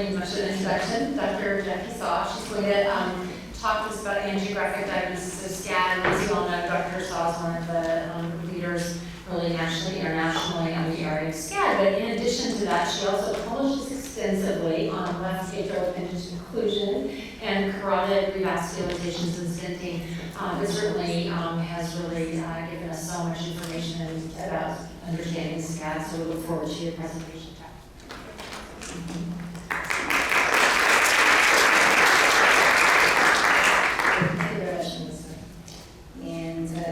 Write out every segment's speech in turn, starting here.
need much of an introduction. Dr. Jacqueline Saw, she's going to talk to us about angiographic diagnosis of SCAD. As you all know, Dr. Saw is one of the leaders really nationally, internationally on the area of SCAD. But in addition to that, she also publishes extensively on left atrial appendage occlusion and carotid revascularizations and stenting. It certainly has really given us so much information about understanding SCAD, so we look forward to your presentation.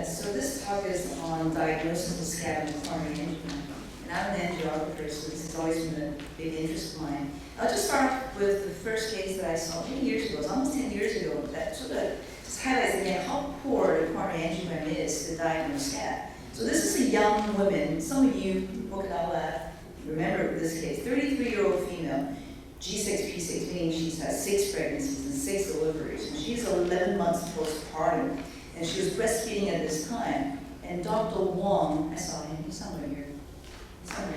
So this talk is on diagnosis of SCAD and coronary angiogram. And I'm an angiographer, so this has always been a big interest of mine. I'll just start off with the first case that I saw many years ago. It was almost 10 years ago. That sort of just highlights again how poor the coronary angiogram is to diagnose SCAD. So this is a young woman. Some of you, Okinawa, remember this case. 33-year-old female, G6, P6, meaning she's had 6 pregnancies and 6 deliveries. And she's 11 months postpartum. And she was breastfeeding at this time. And Dr. Wong, I saw him, he's somewhere here.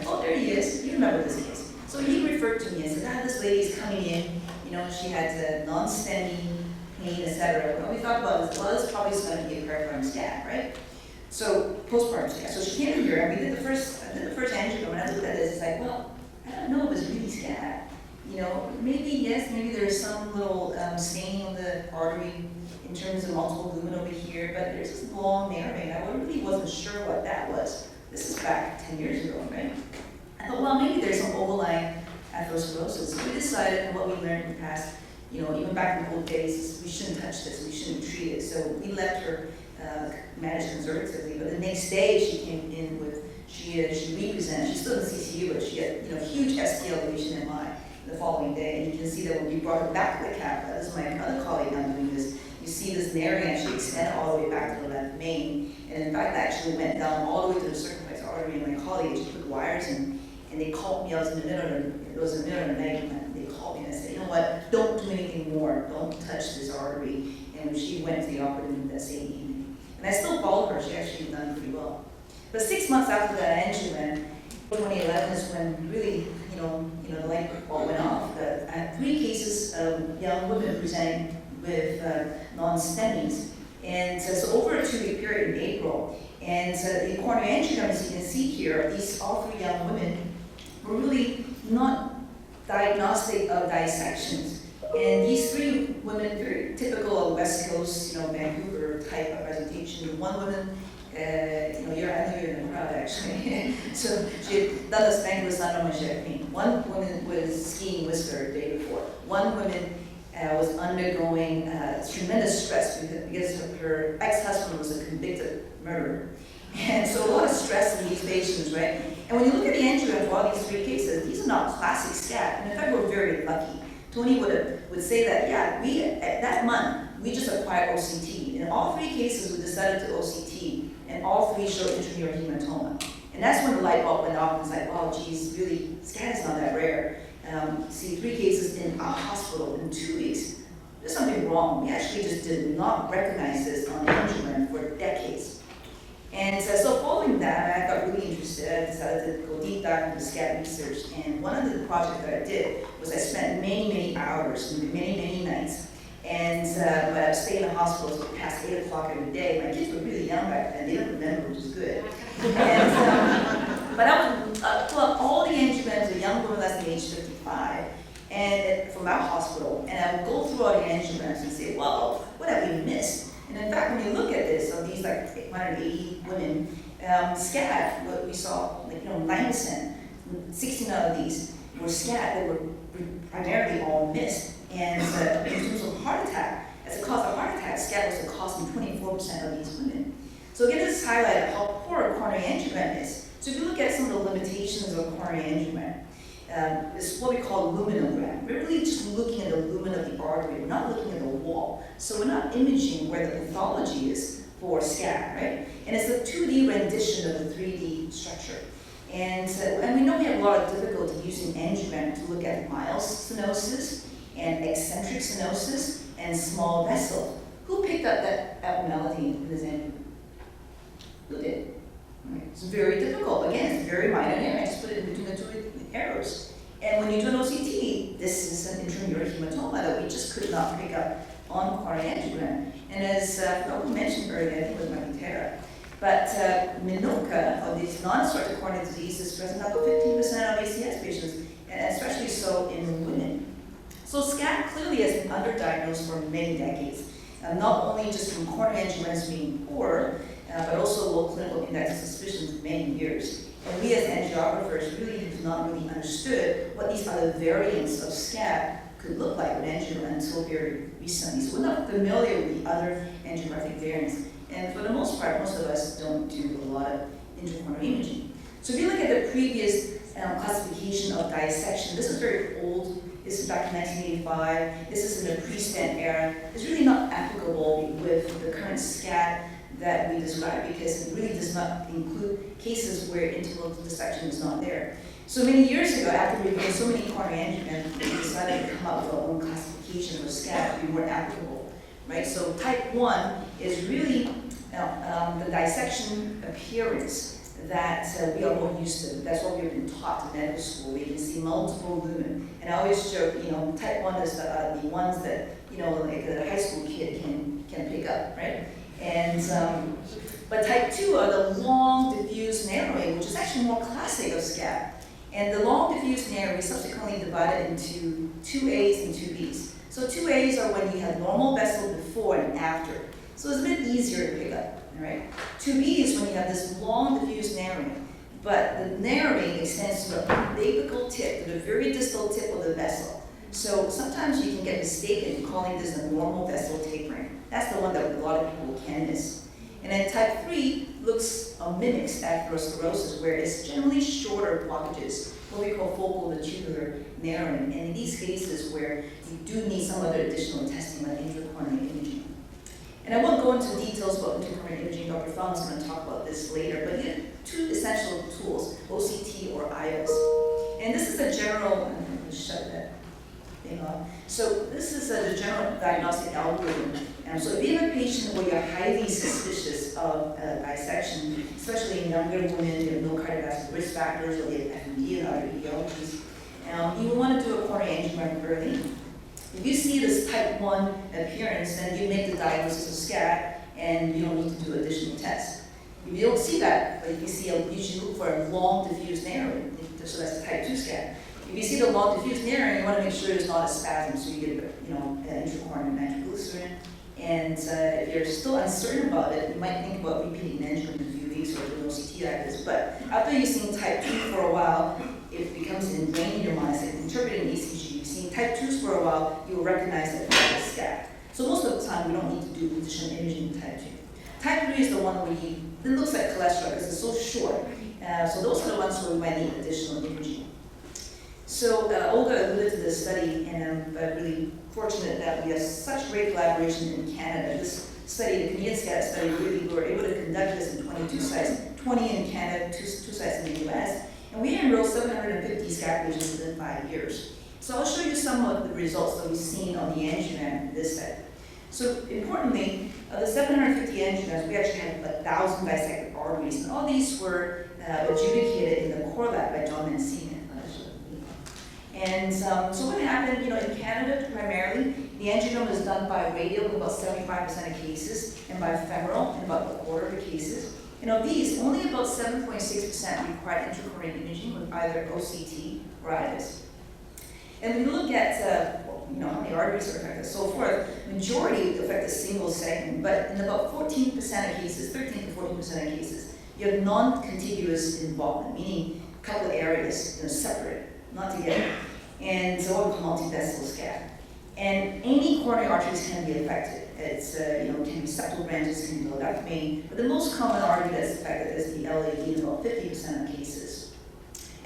Oh, there he is. You remember this case. So he referred to me and said, this lady's coming in. You know, she had non-standing pain, etc. What we thought about is, well, this probably is going to be a pericardial SCAD, right? So postpartum SCAD. So she came in here, and we did the first angiogram, and I looked at this, it's like, well, I don't know if it's really SCAD. You know, maybe yes, maybe there's some little staining on the artery in terms of multiple lumen over here, but there's this long narrowing. I really wasn't sure what that was. This is back 10 years ago, right? I thought, well, maybe there's some overlying atherosclerosis. So we decided, and what we learned in the past, you know, even back in the old days, is we shouldn't touch this, we shouldn't treat it. So we left her managed conservatively, but the next day she came in with, she represented, she's still in CCU, but she had, you know, huge ST elevation MI the following day. And you can see that when we brought her back to the cath, this is my other colleague now doing this, you see this narrowing actually extended all the way back to the left main. And in fact, that actually went down all the way to the circumflex artery. And my colleague just put wires in, and they called me. I was in the middle of it was in the middle of the night, and they called me and I said, you know what, don't do anything more. Don't touch this artery. And she went to the operating room that same evening. And I still followed her. She actually done pretty well. But 6 months after that angiogram, 2011 is when really, you know, the light bulb went off. I had 3 cases of young women presenting with non-stentings. And so over a 2-week period in April, and the coronary angiogram, as you can see here, these all 3 young women were really not diagnostic of dissections. And these 3 women, very typical of West Coast, you know, Vancouver type of presentation. One woman, you know, I know you're in the crowd actually. So she had done a spangless anomachectomy. One woman was skiing with her the day before. One woman was undergoing tremendous stress because her ex-husband was a convicted murderer. And so a lot of stress in these patients, right? And when you look at the angiogram for all these 3 cases, these are not classic SCAD. And in fact, we're very lucky. Tony would say that, yeah, we, at that month, we just acquired OCT. In all 3 cases, we decided to OCT, and all 3 showed intramural hematoma. And that's when the light bulb went off, and it's like, wow, geez, really, SCAD is not that rare. See 3 cases in a hospital in 2 weeks. There's something wrong. We actually just did not recognize this on angiogram for decades. And so following that, I got really interested. I decided to go deep dive into SCAD research. And one of the projects that I did was I spent many hours, many nights. And but I was staying in the hospital so past 8 o'clock every day. My kids were really young back then. They don't remember, which is good. And, but I would pull up all the angiograms of young women less than age 55 and from our hospital. And I would go through all the angiograms and say, well, what have we missed? And in fact, when you look at this, of these like 180 women, SCAD, what we saw, like, 9%, 16 out of these were SCAD that were primarily all missed. And in terms of heart attack, as a cause of heart attack, SCAD was the cause in 24% of these women. So again, this highlighted how poor a coronary angiogram is. So if you look at some of the limitations of a coronary angiogram, it's what we call luminogram. We're really just looking at the lumen of the artery. We're not looking at the wall. So we're not imaging where the pathology is for SCAD, right? And it's a 2D rendition of the 3D structure. And we know we have a lot of difficulty using angiogram to look at mild stenosis and eccentric stenosis and small vessel. Who picked up that abnormality in this angiogram? Who did? Right. It's very difficult. Again, it's very minor. I just put it in between the 2 arrows. And when you do an OCT, this this intramural hematoma that we just could not pick up on coronary angiogram. And as Raul mentioned earlier, I think it was Matera, but MINOCA, or these non-obstructive coronary diseases, present up to 15% of ACS patients, and especially so in women. So SCAD clearly has been underdiagnosed for many decades, not only just from coronary angiograms being poor, but also low clinical index of suspicion for many years. And we as angiographers really have not really understood what these other variants of SCAD could look like with angiogram until very recently. So we're not familiar with the other angiographic variants. And for the most part, most of us don't do a lot of intracoronary imaging. So if you look at the previous classification of dissection, this is very old. This is back in 1985. This is in the pre-stent era. It's really not applicable with the current SCAD that we describe because it really does not include cases where interval dissection is not there. So many years ago, after reviewing so many coronary angiograms, we decided to come up with our own classification of SCAD to be more applicable, right? So type 1 is really the dissection appearance that we are more used to. That's what we've been taught in medical school. We can see multiple lumen. And I always joke, type 1 is the ones that, like a high school kid can pick up, right? And, but type 2 are the long diffuse narrowing, which is actually more classic of SCAD. And the long diffuse narrowing is subsequently divided into 2As and 2Bs. So 2As are when you have normal vessel before and after. So it's a bit easier to pick up, all right? 2B is when you have this long diffuse narrowing, but the narrowing extends to the apical tip, to the very distal tip of the vessel. So sometimes you can get mistaken calling this a normal vessel tapering. That's the one that a lot of people can miss. And then type 3 looks or mimics atherosclerosis, where it's generally shorter blockages, what we call focal to tubular narrowing. And in these cases where you do need some other additional testing like intracoronary imaging. And I won't go into details about intracoronary imaging. Dr. Fallon's going to talk about this later, but you have two essential tools, OCT or IOS. And this is a general, I'm going to shut that thing off. So this is the general diagnostic algorithm. So if you have a patient where you're highly suspicious of dissection, especially in younger women, you have no cardiovascular risk factors, or they have FMD and other etiologies, you will want to do a coronary angiogram early. If you see this type 1 appearance, then you make the diagnosis of SCAD, and you don't need to do additional tests. If you don't see that, but if you see you should look for a long diffuse narrowing, so that's type 2 SCAD. If you see the long diffuse narrowing, you want to make sure there's not a spasm, so you get intracoronary nitroglycerin. And if you're still uncertain about it, you might think about repeating angiogram in a few weeks or doing OCT like this. But after you've seen type 2 for a while, it becomes ingrained in your mind. It's like interpreting ECG. You've seen type 2s for a while, you will recognize that it's SCAD. So most of the time, we don't need to do additional imaging in type 2. Type 3 is the one where it looks like cholesterol because it's so short. So those are the ones where we might need additional imaging. So Olga alluded to this study, and I'm really fortunate that we have such great collaboration in Canada. This study, the Canadian SCAD study, we were able to conduct this in 22 sites, 20 in Canada, two sites in the US, and we enrolled 750 SCAD patients within 5 years. So I'll show you some of the results that we've seen on the angiogram in this study. So importantly, of the 750 angiograms, we actually had 1,000 dissected arteries, and all these were adjudicated in the core lab by John Mancini. And so what happened, in Canada primarily, the angiogram was done by radial in about 75% of cases, and by femoral in about a quarter of the cases. And of these, only about 7.6% required intracoronary imaging with either OCT or IOS. And when you look at how many arteries are affected, so forth, majority affect a single segment, but in about 14% of cases, 13 to 14% of cases, you have non-contiguous involvement, meaning a couple of areas separate, not together. And so what we call multi-vessel SCAD. And any coronary arteries can be affected. It's, can be septal branches, can be the left main, but the most common artery that's affected is the LAD in about 50% of cases.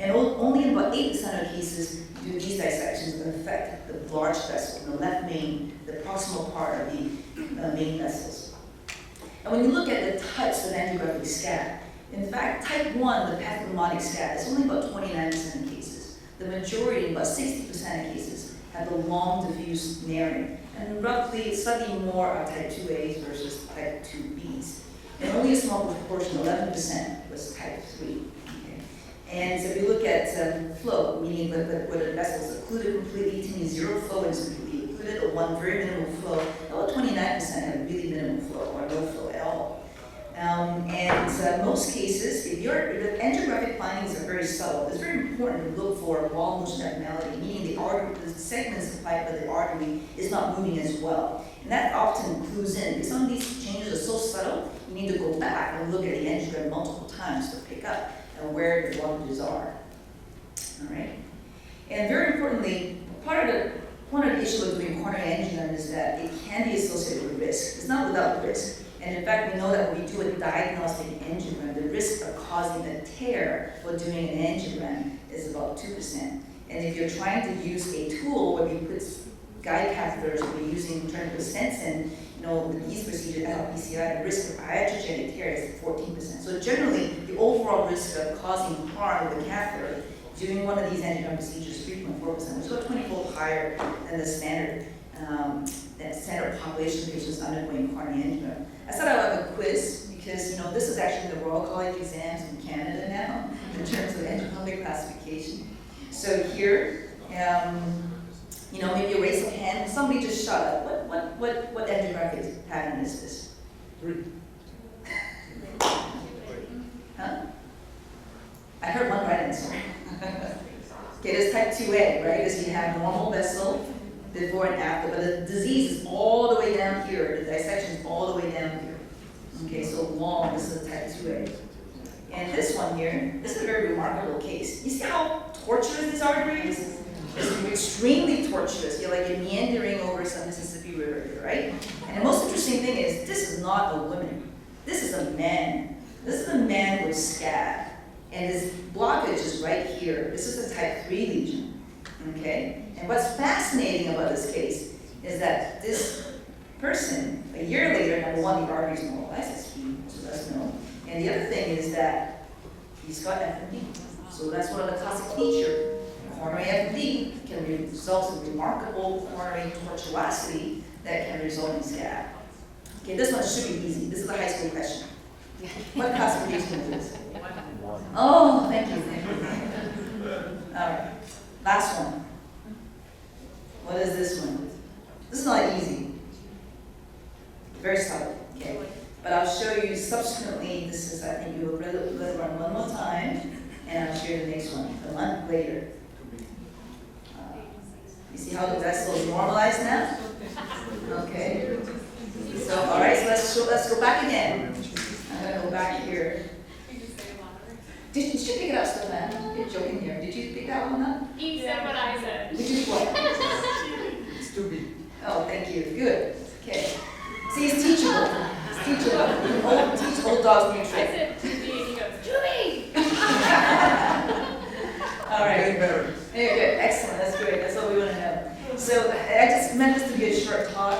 And only in about 8% of cases do these dissections affect the large vessel, the left main, the proximal part of the main vessels. And when you look at the types of angiographic SCAD, in fact, type 1, the pathognomonic SCAD, is only about 29% of cases. The majority, about 60% of cases, have the long diffuse narrowing, and roughly slightly more are type 2As versus type 2Bs. And only a small proportion, 11%, was type 3. Okay? And so if you look at flow, meaning what a vessel is occluded completely, to mean zero flow and is completely occluded, or one very minimal flow, about 29% have really minimal flow or no flow at all. Most cases, if the angiographic findings are very subtle, it's very important to look for wall motion abnormality, meaning the artery, the segment supplied by the artery is not moving as well. And that often clues in, because some of these changes are so subtle, you need to go back and look at the angiogram multiple times to pick up where the blockages are. All right? And very importantly, one of the issues with doing coronary angiogram is that it can be associated with risk. It's not without risk. And in fact, we know that when we do a diagnostic angiogram, the risk of causing a tear while doing an angiogram is about 2%. And if you're trying to use a tool where we put guide catheters, we're using trying to put stents in, these procedures, LPCI, the risk of iatrogenic tear is 14%. So generally, the overall risk of causing harm with a catheter during one of these angiogram procedures is 3.4%, which is about 20-fold higher than the standard population of patients undergoing coronary angiogram. I thought I would have a quiz because this is actually the Royal College exams in Canada now in terms of angiographic classification. So here, maybe a raise of hand. Somebody just shut up. What angiographic pattern is this? 3. Huh? I heard one right answer. Okay, this type 2A, right? Because you have normal vessel before and after, but the disease is all the way down here. The dissection is all the way down here. Okay, so long. This is a type 2A. And this one here, this is a very remarkable case. You see how tortuous this artery is? It's extremely tortuous. You're meandering over some Mississippi River here, right? And the most interesting thing is, this is not a woman. This is a man. This is a man with SCAD. And his blockage is right here. This is a type 3 lesion. Okay? And what's fascinating about this case is that this person, a year later, number one, the arteries normalized, as he does know. And the other thing is that he's got FMD. So that's one of the classic features. Coronary FMD can result in remarkable coronary tortuosity that can result in SCAD. Okay, this one should be easy. This is a high school question. What classification is this? Oh, thank you. All right, last one. What is this one? This is not easy. Very subtle, okay? But I'll show you subsequently. This is, I think you will let it run one more time, and I'll show you the next one, a month later. You see how the vessel is normalized now? Okay. So, all right, so let's go back again. I'm going to go back here. Did you pick it up, Stefan? You're joking here. Did you pick that one up? He said what I said. Did you what? It's too big. Oh, thank you. Good. Okay. See, it's teachable. It's teachable. Teach old dogs new I tricks. said to me, and he goes, Julie! All right. Getting better. Very good. Excellent. That's great. That's what we want to know. So I just meant this to be a short talk.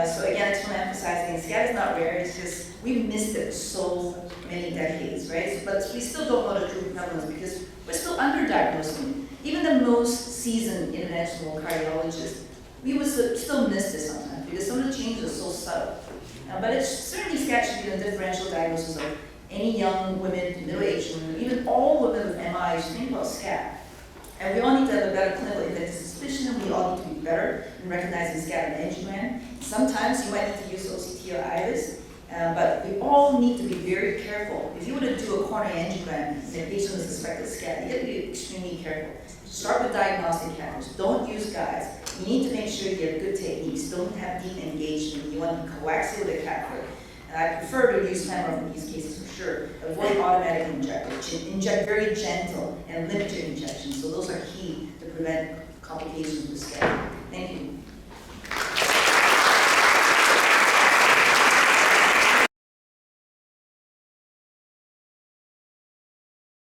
So again, I just want to emphasize SCAD is not rare. It's just we missed it so many decades, right? But we still don't know the true prevalence because we're still underdiagnosing. Even the most seasoned interventional cardiologists, we would still miss this sometimes because some of the changes are so subtle. But it's certainly SCAD should be the differential diagnosis of any young women, middle-aged women, even all women with MI should think about SCAD. And we all need to have a better clinical index of suspicion, and we all need to be better in recognizing SCAD and angiogram. Sometimes you might need to use OCT or IRIS, but we all need to be very careful. If you were to do a coronary angiogram in a patient with suspected SCAD, you have to be extremely careful. Start with diagnostic catheters. Don't use guides. You need to make sure you have good techniques. Don't have deep engagement. You want to be coaxial with a catheter. And I prefer to use camera in these cases for sure. Avoid automatic injector. Inject very gentle and limited injections. So those are key to prevent complications with SCAD.